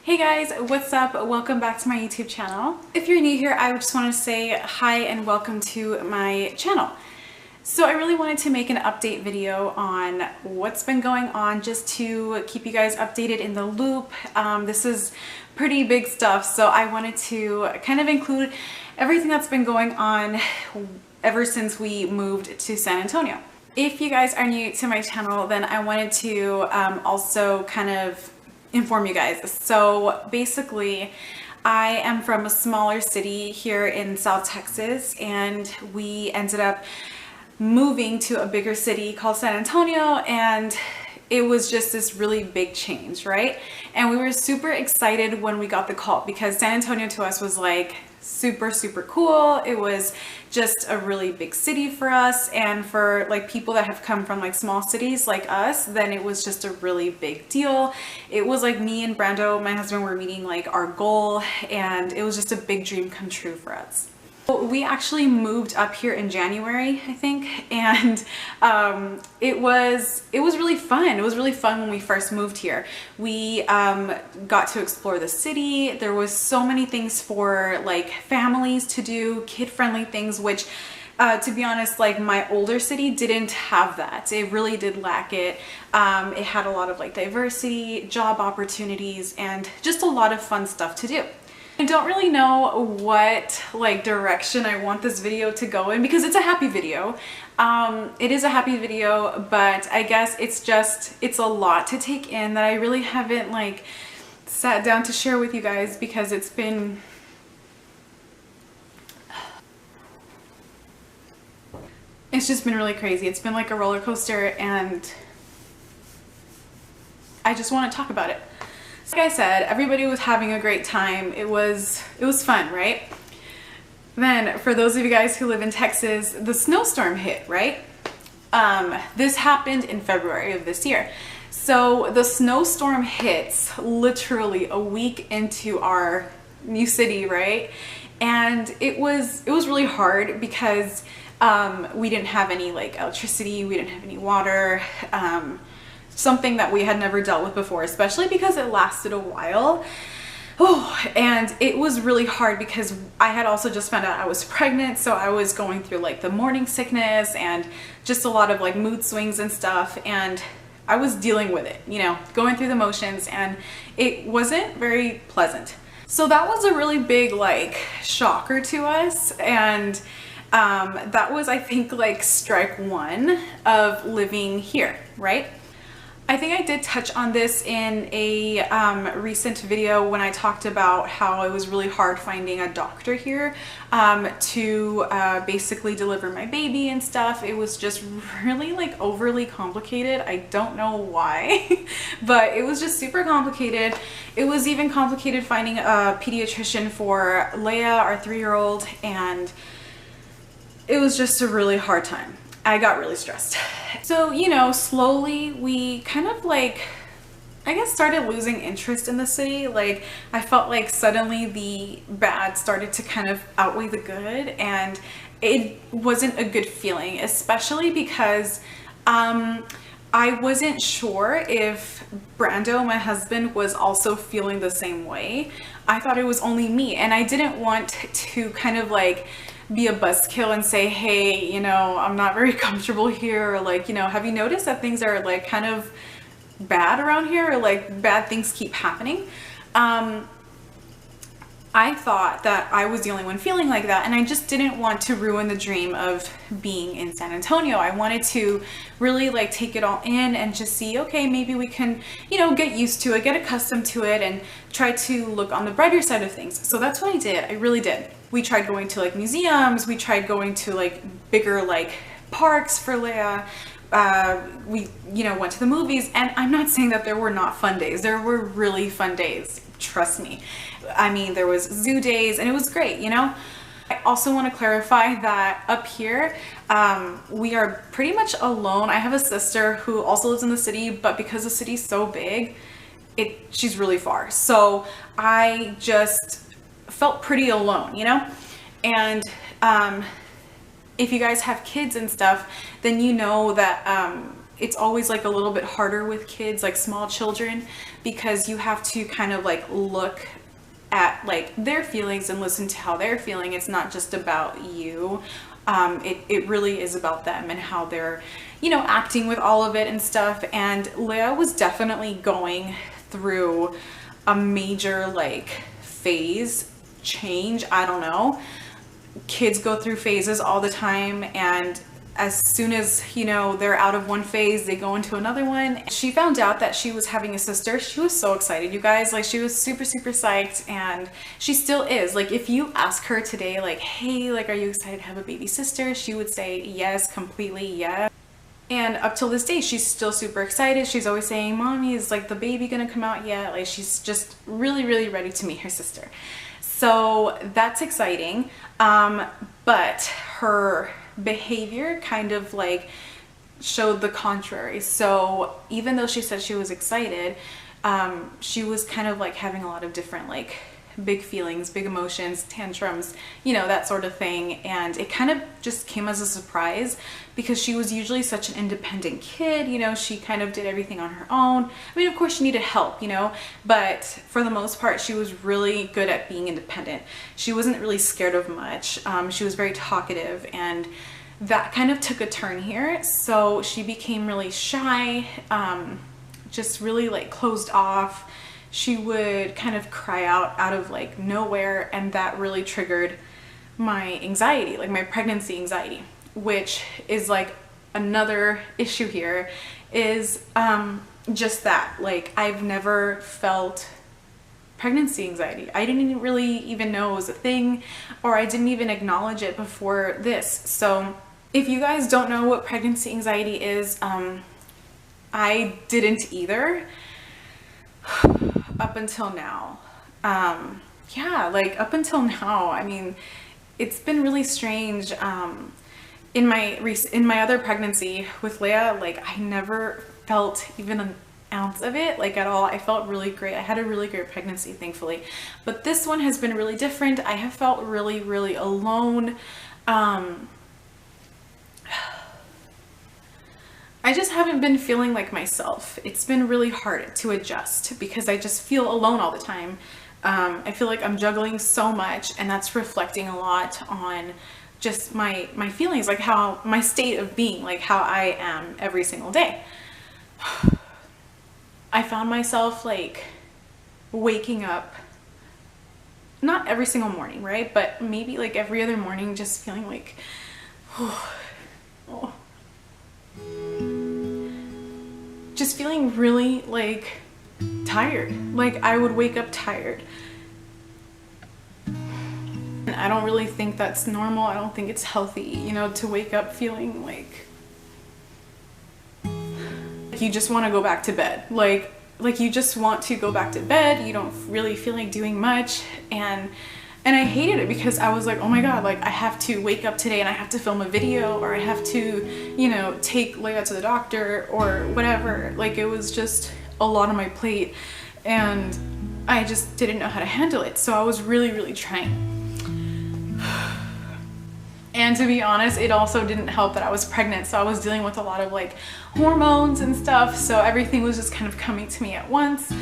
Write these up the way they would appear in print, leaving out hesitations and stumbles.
Hey guys, what's up? Welcome back to my YouTube channel. If you're new here, I just want to say hi and welcome to my channel. So I really wanted to make an update video on what's been going on just to keep you guys updated in the loop. This is pretty big stuff, so I wanted to kind of include everything that's been going on ever since we moved to San Antonio. If you guys are new to my channel, then I wanted to also kind of inform you guys. So basically, I am from a smaller city here in South Texas, and we ended up moving to a bigger city called San Antonio, and it was just this really big change, right? And we were super excited when we got the call because San Antonio to us was like super cool. It was just a really big city for us, and for like people that have come from like small cities like us, then it was just a really big deal. It was like me and Brando, my husband, were meeting like our goal, and it was just a big dream come true for us. We actually moved up here in January, I think, and it was really fun. It was really fun when we first moved here. We got to explore the city. There was so many things for like families to do, kid-friendly things, which to be honest, like my older city didn't have that. It really did lack it. It had a lot of like diversity, job opportunities, and just a lot of fun stuff to do. I don't really know what like direction I want this video to go in because it's a happy video. It is a happy video, but I guess it's a lot to take in that I really haven't like sat down to share with you guys because it's just been really crazy. It's been like a roller coaster, and I just want to talk about it. Like I said, everybody was having a great time. It was fun, right? Then for those of you guys who live in Texas, the snowstorm hit, right? This happened in February of this year. So the snowstorm hits literally a week into our new city, right? And it was really hard because we didn't have any like electricity, we didn't have any water. Something that we had never dealt with before, especially because it lasted a while. Oh, and it was really hard because I had also just found out I was pregnant, so I was going through like the morning sickness and just a lot of like mood swings and stuff, and I was dealing with it, you know, going through the motions, and it wasn't very pleasant. So that was a really big like shocker to us, and that was, I think, like strike one of living here, right? I think I did touch on this in a recent video when I talked about how it was really hard finding a doctor here to basically deliver my baby and stuff. It was just really like overly complicated. I don't know why, but it was just super complicated. It was even complicated finding a pediatrician for Leia, our 3-year-old, and it was just a really hard time. I got really stressed. So, you know, slowly we kind of like, I guess, started losing interest in the city. Like, I felt like suddenly the bad started to kind of outweigh the good, and it wasn't a good feeling, especially because I wasn't sure if Brando, my husband, was also feeling the same way. I thought it was only me, and I didn't want to kind of like be a buzzkill and say, hey, you know, I'm not very comfortable here, or like, you know, have you noticed that things are like kind of bad around here, or like bad things keep happening? I thought that I was the only one feeling like that, and I just didn't want to ruin the dream of being in San Antonio. I wanted to really like take it all in and just see, okay, maybe we can, you know, get used to it, get accustomed to it, and try to look on the brighter side of things. So that's what I did. I really did. We tried going to like museums, we tried going to like bigger like parks for Leia. We, you know, went to the movies, and I'm not saying that there were not fun days. There were really fun days, trust me. I mean, there was zoo days, and it was great, you know? I also want to clarify that up here, we are pretty much alone. I have a sister who also lives in the city, but because the city's so big, she's really far. So I just felt pretty alone, you know? And if you guys have kids and stuff, then you know that it's always like a little bit harder with kids, like small children, because you have to kind of like look at like their feelings and listen to how they're feeling. It's not just about you. It really is about them and how they're, you know, acting with all of it and stuff. And Leah was definitely going through a major like phase change. I don't know. Kids go through phases all the time, and as soon as, you know, they're out of one phase, they go into another one. She found out that she was having a sister. She was so excited, you guys. Like, she was super, super psyched, and she still is. Like, if you ask her today, like, hey, like, are you excited to have a baby sister? She would say yes, completely yes. And up till this day, she's still super excited. She's always saying, Mommy, is like the baby gonna come out yet? Like, she's just really, really ready to meet her sister. So that's exciting. But her behavior kind of like showed the contrary. So even though she said she was excited, she was kind of like having a lot of different like big feelings, big emotions, tantrums, you know, that sort of thing. And it kind of just came as a surprise because she was usually such an independent kid, you know, she kind of did everything on her own. I mean, of course she needed help, you know, but for the most part, she was really good at being independent. She wasn't really scared of much. She was very talkative, and that kind of took a turn here. So she became really shy, just really like closed off. She would kind of cry out of like nowhere, and that really triggered my anxiety, like my pregnancy anxiety, which is like another issue here, is just that, like, I've never felt pregnancy anxiety. I didn't really even know it was a thing, or I didn't even acknowledge it before this. So if you guys don't know what pregnancy anxiety is, I didn't either. Up until now. Yeah, like up until now, I mean, it's been really strange. In my other pregnancy with Leah, like I never felt even an ounce of it, like at all. I felt really great. I had a really great pregnancy, thankfully. But this one has been really different. I have felt really, really alone. I just haven't been feeling like myself. It's been really hard to adjust because I just feel alone all the time. I feel like I'm juggling so much, and that's reflecting a lot on just my feelings, like how my state of being, like how I am every single day. I found myself like waking up, not every single morning, right? But maybe like every other morning, just feeling like, oh. Just feeling really like tired. Like I would wake up tired. And I don't really think that's normal. I don't think it's healthy, you know, to wake up feeling like you just want to go back to bed. Like you just want to go back to bed. You don't really feel like doing much. And I hated it because I was like, oh my God, like I have to wake up today and I have to film a video, or I have to, you know, take Leia to the doctor or whatever. Like it was just a lot on my plate, and I just didn't know how to handle it. So I was really, really trying. And to be honest, it also didn't help that I was pregnant. So I was dealing with a lot of like hormones and stuff. So everything was just kind of coming to me at once.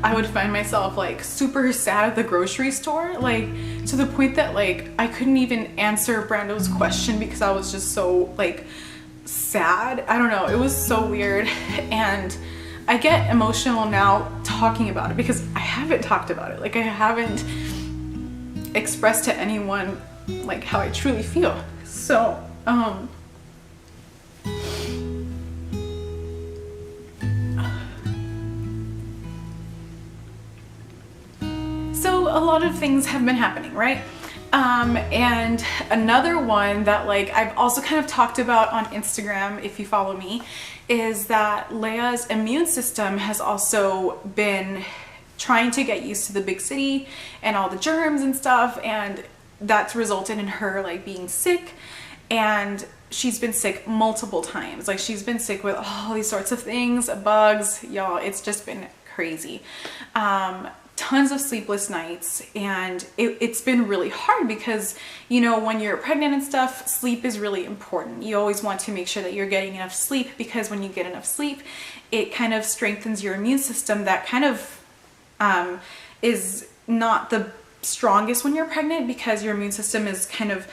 I would find myself like super sad at the grocery store, like to the point that like I couldn't even answer Brando's question because I was just so like sad. I don't know, it was so weird. And I get emotional now talking about it because I haven't talked about it. Like I haven't expressed to anyone like how I truly feel. So a lot of things have been happening, right? And another one that like I've also kind of talked about on Instagram, if you follow me, is that Leia's immune system has also been trying to get used to the big city and all the germs and stuff, and that's resulted in her like being sick. And she's been sick multiple times. Like she's been sick with all these sorts of things, bugs, y'all. It's just been crazy. tons of sleepless nights, and it's been really hard because, you know, when you're pregnant and stuff, sleep is really important. You always want to make sure that you're getting enough sleep, because when you get enough sleep, it kind of strengthens your immune system that kind of is not the strongest when you're pregnant, because your immune system is kind of,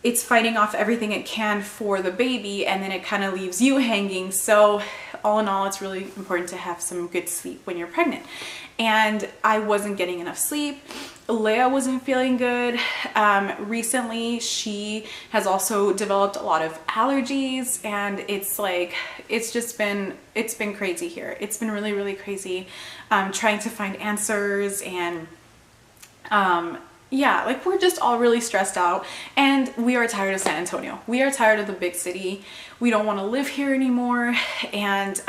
it's fighting off everything it can for the baby, and then it kind of leaves you hanging. So all in all, it's really important to have some good sleep when you're pregnant. And I wasn't getting enough sleep. Leia wasn't feeling good. Recently, she has also developed a lot of allergies, and it's like, it's been crazy here. It's been really, really crazy, trying to find answers, and yeah, like we're just all really stressed out, and we are tired of San Antonio. We are tired of the big city. We don't want to live here anymore. And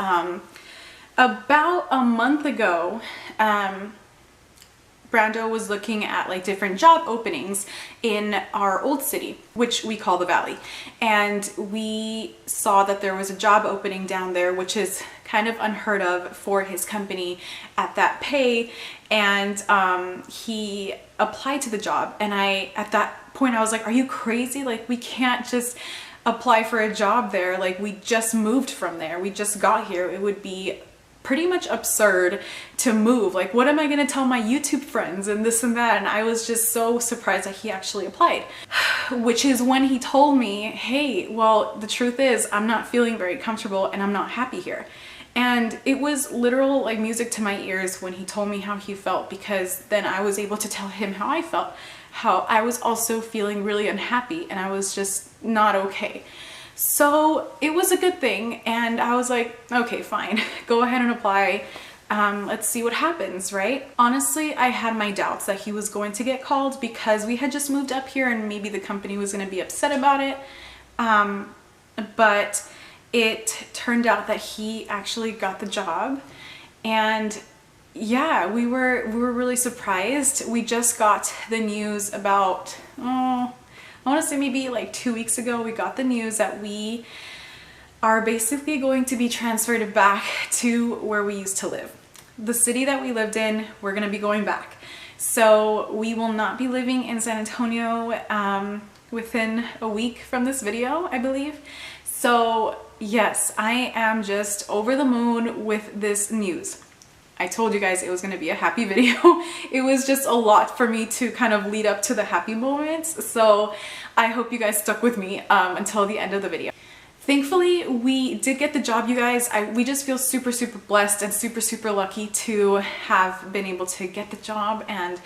about a month ago, Brando was looking at like different job openings in our old city, which we call the Valley. And we saw that there was a job opening down there, which is kind of unheard of for his company at that pay. And he applied to the job. And at that point, I was like, are you crazy? Like, we can't just apply for a job there. Like, we just moved from there. We just got here. It would be pretty much absurd to move. Like, what am I gonna tell my YouTube friends and this and that? And I was just so surprised that he actually applied, which is when he told me, hey, well, the truth is I'm not feeling very comfortable and I'm not happy here. And it was literal like music to my ears when he told me how he felt, because then I was able to tell him how I felt, how I was also feeling really unhappy and I was just not okay. So it was a good thing, and I was like, okay, fine, go ahead and apply. Let's see what happens, right? Honestly, I had my doubts that he was going to get called, because we had just moved up here and maybe the company was going to be upset about it. But it turned out that he actually got the job, and yeah, we were really surprised. We just got the news about, I want to say maybe like 2 weeks ago, we got the news that we are basically going to be transferred back to where we used to live. The city that we lived in, we're going to be going back. So we will not be living in San Antonio within a week from this video, I believe. So yes, I am just over the moon with this news. I told you guys it was going to be a happy video. It was just a lot for me to kind of lead up to the happy moments. So I hope you guys stuck with me until the end of the video. Thankfully, we did get the job, you guys. We just feel super, super blessed and super, super lucky to have been able to get the job. And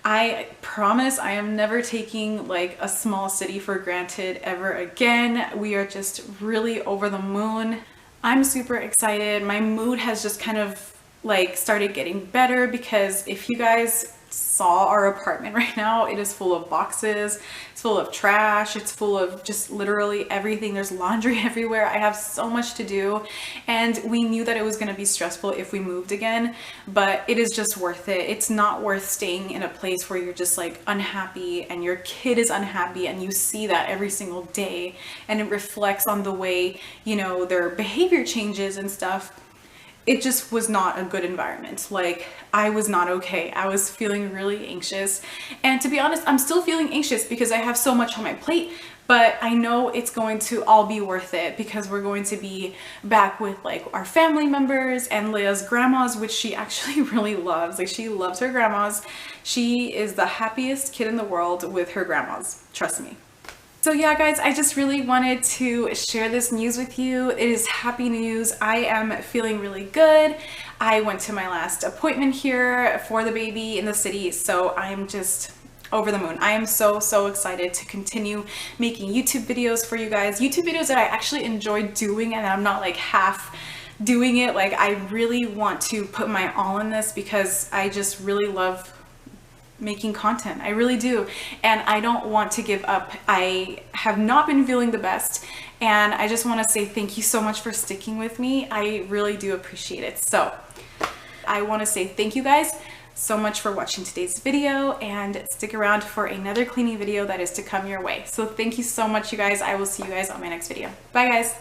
I promise I am never taking like a small city for granted ever again. We are just really over the moon. I'm super excited. My mood has just kind of like started getting better, because if you guys saw our apartment right now, it is full of boxes, it's full of trash, it's full of just literally everything. There's laundry everywhere. I have so much to do, and we knew that it was going to be stressful if we moved again, but it is just worth it. It's not worth staying in a place where you're just like unhappy and your kid is unhappy, and you see that every single day, and it reflects on the way, you know, their behavior changes and stuff. It just was not a good environment. Like, I was not okay. I was feeling really anxious. And to be honest, I'm still feeling anxious because I have so much on my plate, but I know it's going to all be worth it, because we're going to be back with like our family members and Leia's grandmas, which she actually really loves. Like, she loves her grandmas. She is the happiest kid in the world with her grandmas. Trust me. So yeah, guys, I just really wanted to share this news with you. It is happy news. I am feeling really good. I went to my last appointment here for the baby in the city, so I'm just over the moon. I am so, so excited to continue making YouTube videos for you guys. YouTube videos that I actually enjoy doing, and I'm not like half doing it. Like, I really want to put my all in this, because I just really love making content. I really do, and I don't want to give up. I have not been feeling the best, and I just want to say thank you so much for sticking with me. I really do appreciate it. So I want to say thank you guys so much for watching today's video, and stick around for another cleaning video that is to come your way. So thank you so much, you guys. I will see you guys on my next video. Bye, guys.